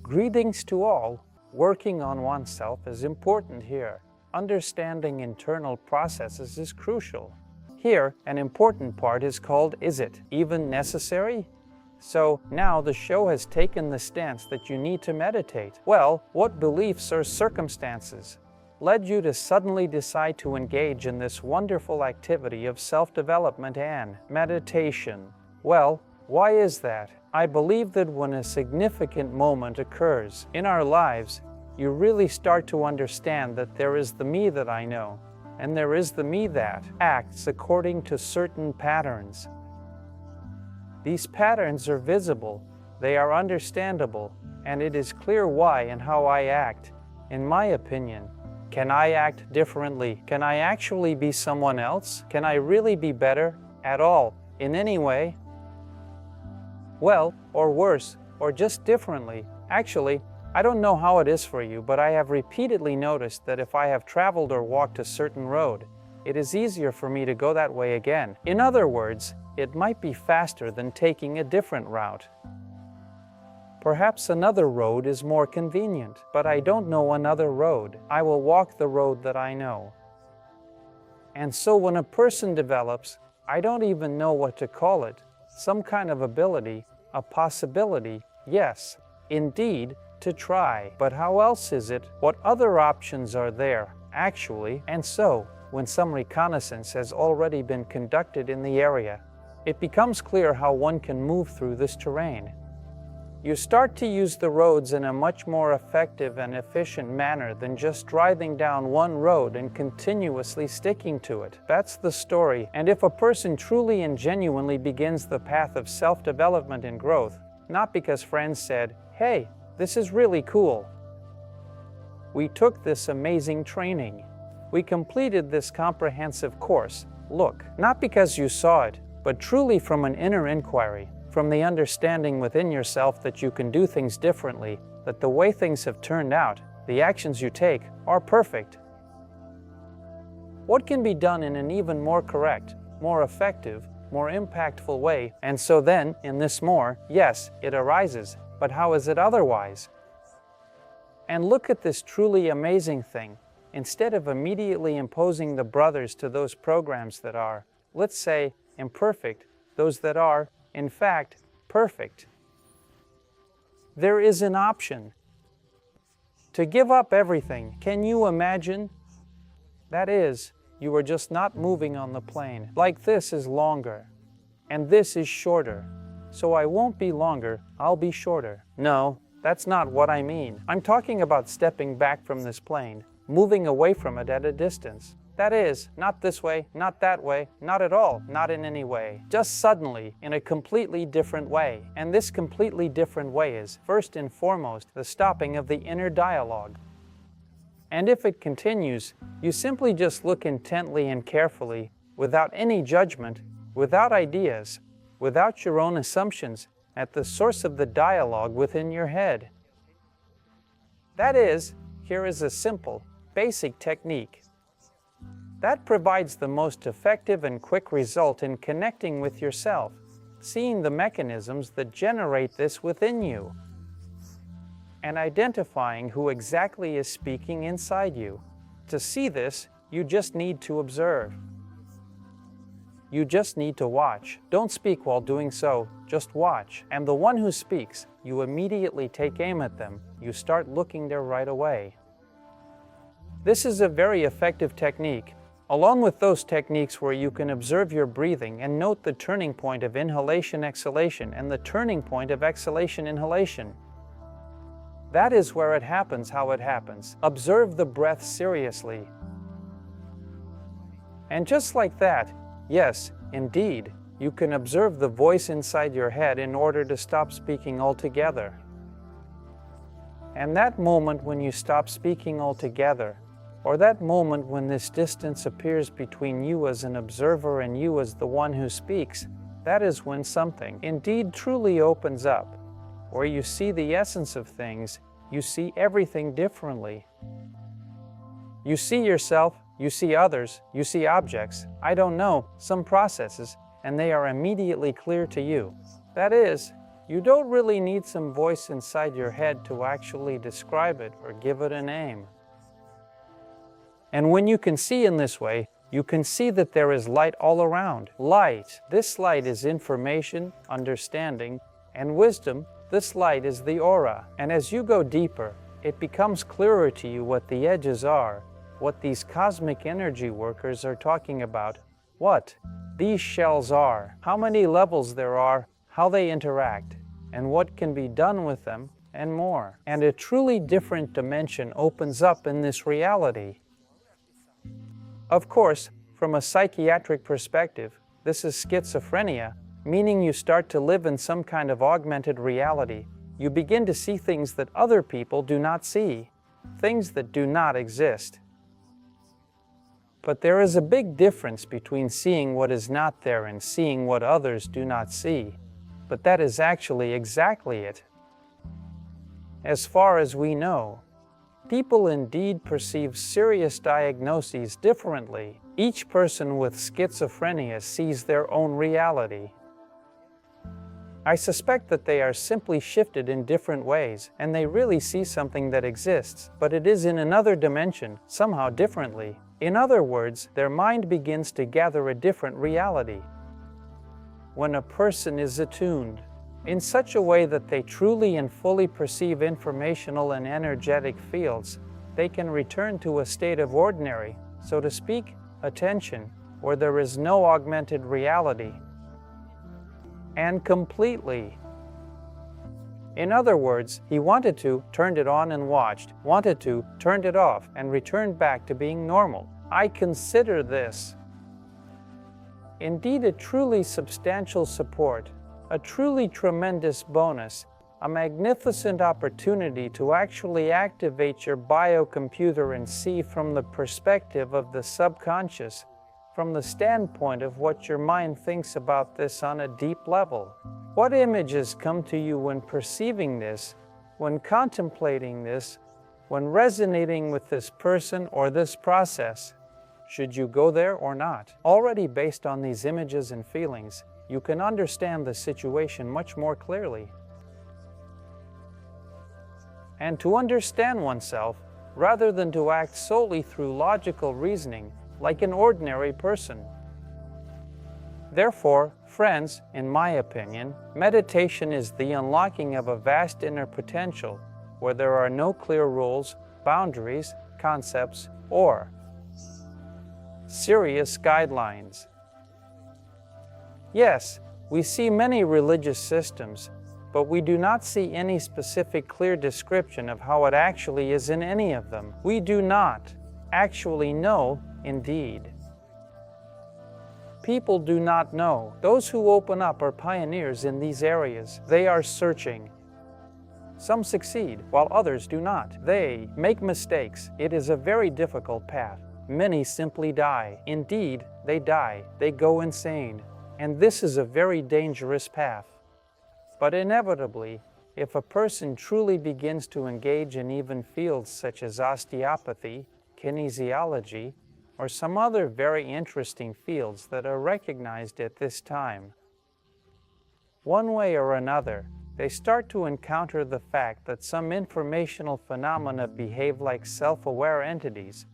Greetings to all. Working on oneself is important here. Understanding internal processes is crucial. Here, an important part is called "Is it even necessary?" So now the show has taken the stance that you need to meditate. Well, what beliefs or circumstances led you to suddenly decide to engage in this wonderful activity of self-development and meditation? Well, why is that? I believe that when a significant moment occurs in our lives, you really start to understand that there is the me that I know, and there is the me that acts according to certain patterns. These patterns are visible, they are understandable, and it is clear why and how I act. In my opinion, can I act differently? Can I actually be someone else? Can I really be better at all, in any way? Well, or worse, or just differently. Actually, I don't know how it is for you, but I have repeatedly noticed that if I have traveled or walked a certain road, it is easier for me to go that way again. In other words, it might be faster than taking a different route. Perhaps another road is more convenient, but I don't know another road. I will walk the road that I know. And so when a person develops, I don't even know what to call it, some kind of ability, a possibility, yes, indeed, to try. But how else is it? What other options are there, actually? And so, when some reconnaissance has already been conducted in the area, it becomes clear how one can move through this terrain. You start to use the roads in a much more effective and efficient manner than just driving down one road and continuously sticking to it. That's the story. And if a person truly and genuinely begins the path of self-development and growth, not because friends said, "Hey, this is really cool. We took this amazing training. We completed this comprehensive course. Look," not because you saw it, but truly from an inner inquiry, from the understanding within yourself that you can do things differently, that the way things have turned out, the actions you take, are perfect. What can be done in an even more correct, more effective, more impactful way? And so then, in this more, yes, it arises, but how is it otherwise? And look at this truly amazing thing. Instead of immediately imposing the brothers to those programs that are, let's say, imperfect, those that are, in fact, perfect, there is an option to give up everything. Can you imagine? That is, you are just not moving on the plane. Like this is longer, and this is shorter. So I won't be longer, I'll be shorter. No, that's not what I mean. I'm talking about stepping back from this plane, moving away from it at a distance. That is, not this way, not that way, not at all, not in any way. Just suddenly, in a completely different way. And this completely different way is, first and foremost, the stopping of the inner dialogue. And if it continues, you simply just look intently and carefully, without any judgment, without ideas, without your own assumptions, at the source of the dialogue within your head. That is, here is a simple, basic technique that provides the most effective and quick result in connecting with yourself, seeing the mechanisms that generate this within you, and identifying who exactly is speaking inside you. To see this, you just need to observe. You just need to watch. Don't speak while doing so, just watch. And the one who speaks, you immediately take aim at them. You start looking there right away. This is a very effective technique, along with those techniques where you can observe your breathing and note the turning point of inhalation-exhalation and the turning point of exhalation-inhalation. That is where it happens how it happens. Observe the breath seriously. And just like that, yes, indeed, you can observe the voice inside your head in order to stop speaking altogether. And that moment when you stop speaking altogether, or that moment when this distance appears between you as an observer and you as the one who speaks, that is when something indeed truly opens up, where you see the essence of things, you see everything differently. You see yourself, you see others, you see objects, I don't know, some processes, and they are immediately clear to you. That is, You don't really need some voice inside your head to actually describe it or give it a name. And when you can see in this way, you can see that there is light all around. Light. This light is information, understanding, and wisdom. This light is the aura. And as you go deeper, it becomes clearer to you what the edges are, what these cosmic energy workers are talking about, what these shells are, how many levels there are, how they interact, and what can be done with them, and more. And a truly different dimension opens up in this reality. Of course, from a psychiatric perspective, this is schizophrenia, meaning you start to live in some kind of augmented reality. You begin to see things that other people do not see, things that do not exist. But there is a big difference between seeing what is not there and seeing what others do not see. But that is actually exactly it. As far as we know, people indeed perceive serious diagnoses differently. Each person with schizophrenia sees their own reality. I suspect that they are simply shifted in different ways, and they really see something that exists, but it is in another dimension, somehow differently. In other words, their mind begins to gather a different reality. When a person is attuned in such a way that they truly and fully perceive informational and energetic fields, they can return to a state of ordinary, so to speak, attention, where there is no augmented reality. And completely. In other words, he wanted to, turned it on and watched, wanted to, turned it off, and returned back to being normal. I consider this indeed a truly substantial support, a truly tremendous bonus, a magnificent opportunity to actually activate your biocomputer and see from the perspective of the subconscious, from the standpoint of what your mind thinks about this on a deep level. What images come to you when perceiving this, when contemplating this, when resonating with this person or this process? Should you go there or not? Already based on these images and feelings, you can understand the situation much more clearly. And to understand oneself, rather than to act solely through logical reasoning, like an ordinary person. Therefore, friends, in my opinion, meditation is the unlocking of a vast inner potential where there are no clear rules, boundaries, concepts, or serious guidelines. Yes, we see many religious systems, but we do not see any specific clear description of how it actually is in any of them. We do not actually know, indeed. People do not know. Those who open up are pioneers in these areas. They are searching. Some succeed, while others do not. They make mistakes. It is a very difficult path. Many simply die. Indeed, they die. They go insane. And this is a very dangerous path. But inevitably, if a person truly begins to engage in even fields such as osteopathy, kinesiology, or some other very interesting fields that are recognized at this time, one way or another, they start to encounter the fact that some informational phenomena behave like self-aware entities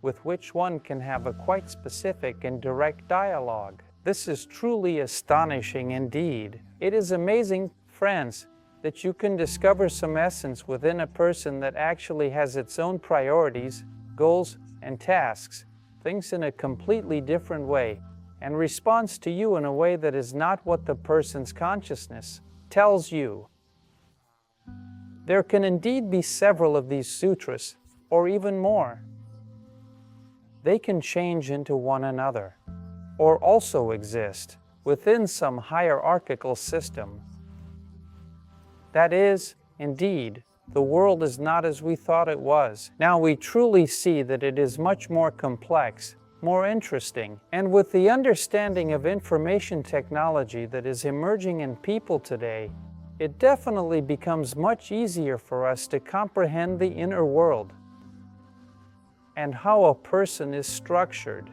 with which one can have a quite specific and direct dialogue. This is truly astonishing indeed. It is amazing, friends, that you can discover some essence within a person that actually has its own priorities, goals, and tasks, thinks in a completely different way, and responds to you in a way that is not what the person's consciousness tells you. There can indeed be several of these sutras, or even more. They can change into one another, or also exist within some hierarchical system. That is, indeed, the world is not as we thought it was. Now we truly see that it is much more complex, more interesting, and with the understanding of information technology that is emerging in people today, it definitely becomes much easier for us to comprehend the inner world and how a person is structured.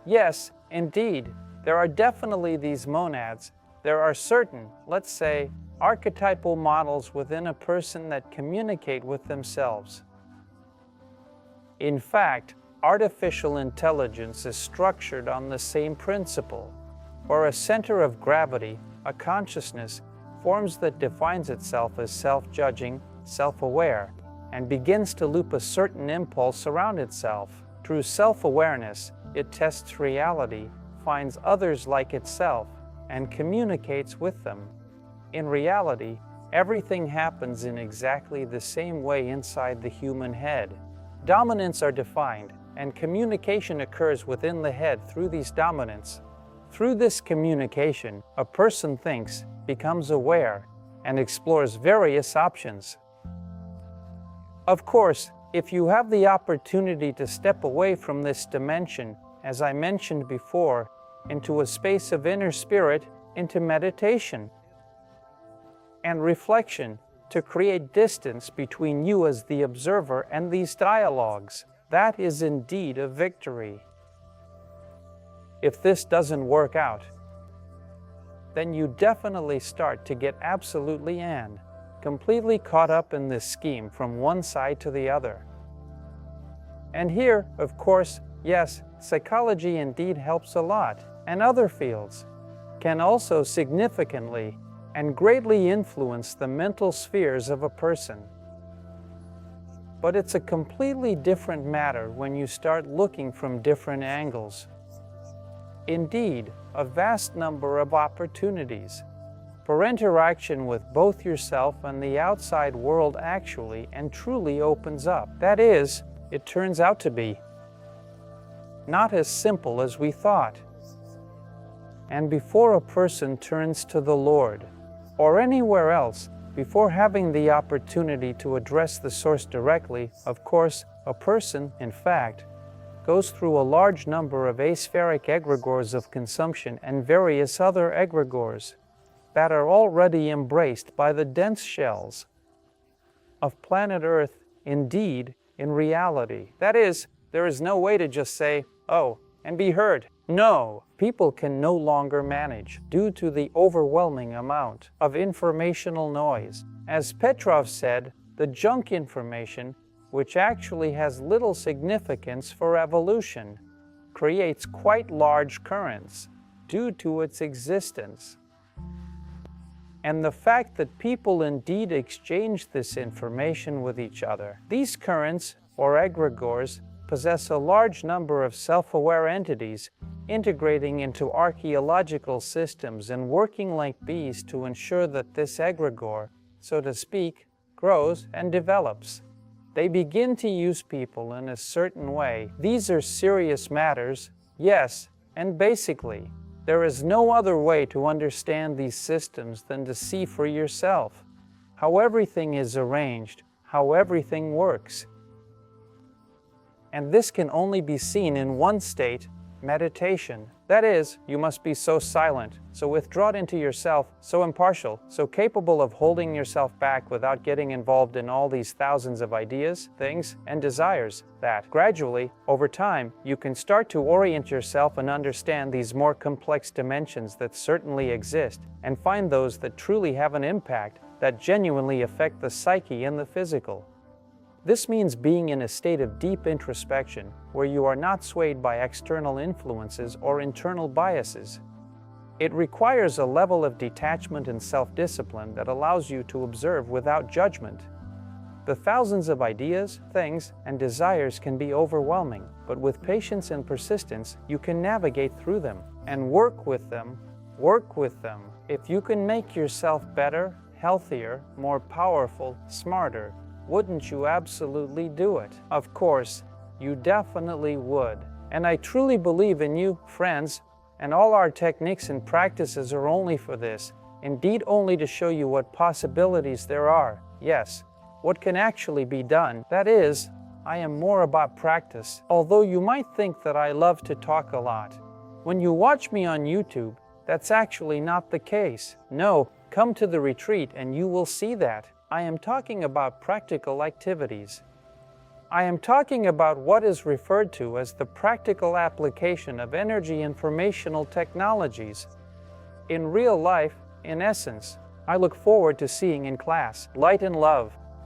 Yes, indeed, there are definitely these monads, There are certain, let's say, archetypal models within a person that communicate with themselves. In fact, artificial intelligence is structured on the same principle, where a center of gravity, a consciousness, forms that defines itself as self-judging, self-aware, and begins to loop a certain impulse around itself. Through self-awareness, it tests reality, finds others like itself, and communicates with them. In reality, everything happens in exactly the same way inside the human head. Dominants are defined, and communication occurs within the head through these dominants. Through this communication, a person thinks, becomes aware, and explores various options. Of course, if you have the opportunity to step away from this dimension, as I mentioned before, into a space of inner spirit, into meditation and reflection, to create distance between you as the observer and these dialogues, that is indeed a victory. If this doesn't work out, then you definitely start to get absolutely completely caught up in this scheme from one side to the other. And here, of course, yes, psychology indeed helps a lot, and other fields can also significantly and greatly influence the mental spheres of a person. But it's a completely different matter when you start looking from different angles. Indeed, a vast number of opportunities for interaction with both yourself and the outside world actually and truly opens up. That is, it turns out to be not as simple as we thought. And before a person turns to the Lord, or anywhere else, before having the opportunity to address the source directly, of course, a person, in fact, goes through a large number of aspheric egregores of consumption and various other egregores that are already embraced by the dense shells of planet Earth, indeed, in reality. That is, there is no way to just say, oh, and be heard. No, people can no longer manage due to the overwhelming amount of informational noise. As Petrov said, the junk information, which actually has little significance for evolution, creates quite large currents due to its existence. And the fact that people indeed exchange this information with each other. These currents, or egregores, possess a large number of self-aware entities integrating into archaeological systems and working like bees to ensure that this egregore, so to speak, grows and develops. They begin to use people in a certain way. These are serious matters, yes, and basically, there is no other way to understand these systems than to see for yourself how everything is arranged, how everything works. And this can only be seen in one state, meditation. That is, you must be so silent, so withdrawn into yourself, so impartial, so capable of holding yourself back without getting involved in all these thousands of ideas, things, and desires, that gradually, over time, you can start to orient yourself and understand these more complex dimensions that certainly exist, and find those that truly have an impact, that genuinely affect the psyche and the physical. This means being in a state of deep introspection, where you are not swayed by external influences or internal biases. It requires a level of detachment and self-discipline that allows you to observe without judgment. The thousands of ideas, things, and desires can be overwhelming, but with patience and persistence, you can navigate through them and work with them. If you can make yourself better, healthier, more powerful, smarter, wouldn't you absolutely do it? Of course, you definitely would. And I truly believe in you, friends, and all our techniques and practices are only for this, indeed only to show you what possibilities there are. Yes, what can actually be done. That is, I am more about practice, although you might think that I love to talk a lot. When you watch me on YouTube, that's actually not the case. No, come to the retreat and you will see that. I am talking about practical activities. I am talking about what is referred to as the practical application of energy informational technologies. In real life, in essence, I look forward to seeing in class light and love,